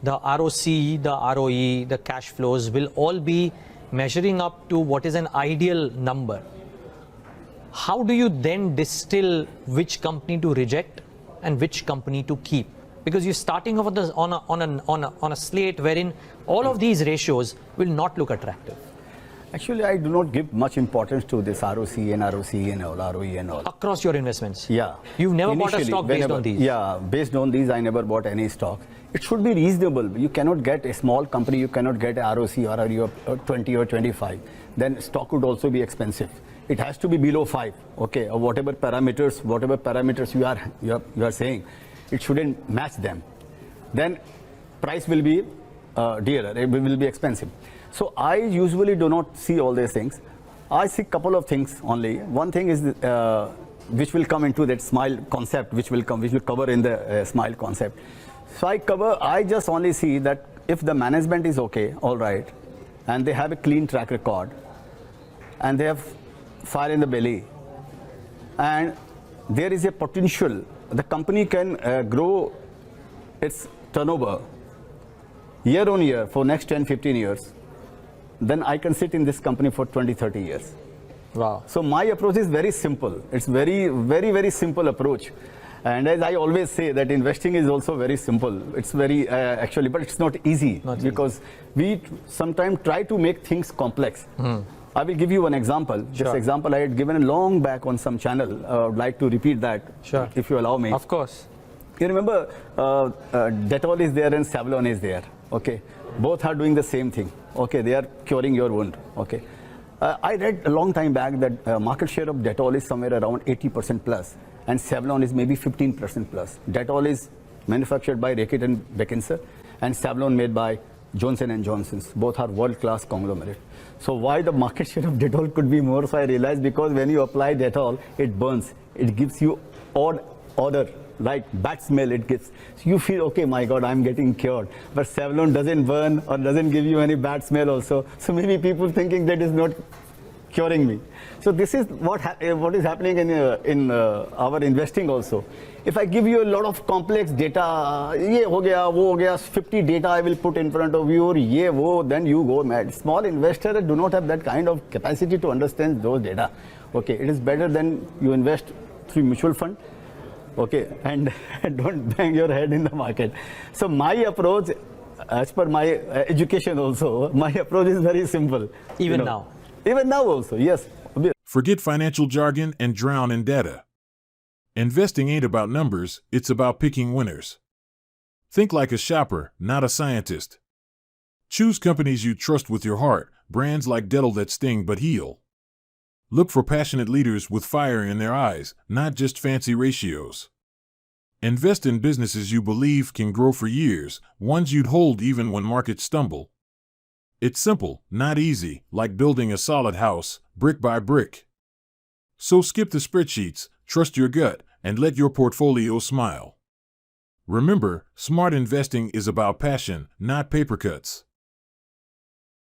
the ROC, the ROE, the cash flows will all be measuring up to what is an ideal number. How do you then distill which company to reject and which company to keep? Because you're starting off on a slate wherein all of these ratios will not look attractive. Actually, I do not give much importance to this ROC and ROC and all, ROE and all. Across your investments? Yeah. You've never bought a stock based on these? Yeah, based on these, I never bought any stock. It should be reasonable. You cannot get a small company, you cannot get a ROC or ROE of 20 or 25. Then stock would also be expensive. It has to be below 5, okay, or whatever parameters you are saying, it shouldn't match them. Then price will be dearer, it will be expensive. So I usually do not see all these things. I see a couple of things only. One thing is which will come into that smile concept, which will cover in the smile concept. So I just only see that if the management is okay, all right, and they have a clean track record, and they have fire in the belly, and there is a potential, the company can grow its turnover year on year for next 10-15 years, then I can sit in this company for 20-30 years. Wow. So my approach is very simple. It's very simple approach. And as I always say that investing is also very simple. It's very actually, but it's not easy because we sometimes try to make things complex. I will give you one example. Sure. This example I had given a long back on some channel. I would like to repeat that, if you allow me. Of course. You remember Dettol is there and Savlon is there. Okay, both are doing the same thing. Okay, they are curing your wound. Okay, I read a long time back that market share of Dettol is somewhere around 80% plus, and Savlon is maybe 15% plus. Dettol is manufactured by Reckitt and Beckinsale, and Savlon made by Johnson & Johnson's. Both are world-class conglomerate. So why the market share of Dettol could be more? So I realized because when you apply Dettol, it burns. It gives you odd odor, like bad smell it gives. So you feel, okay, my God, I'm getting cured. But Savlon doesn't burn or doesn't give you any bad smell also. So maybe people thinking that is not curing me. So this is what is happening in our investing also. If I give you a lot of complex data, ye ho gaya, wo ho gaya, 50 data I will put in front of you, or ye wo, then you go mad. Small investors do not have that kind of capacity to understand those data. Okay, it is better than you invest through mutual fund. Okay, and don't bang your head in the market. So my approach, as per my education also, my approach is very simple. Even now? Even now also, yes. Forget financial jargon and drown in data. Investing ain't about numbers, it's about picking winners. Think like a shopper, not a scientist. Choose companies you trust with your heart, brands like Dettol that sting but heal. Look for passionate leaders with fire in their eyes, not just fancy ratios. Invest in businesses you believe can grow for years, ones you'd hold even when markets stumble. It's simple, not easy, like building a solid house, brick by brick. So skip the spreadsheets, trust your gut, and let your portfolio smile. Remember, smart investing is about passion, not paper cuts.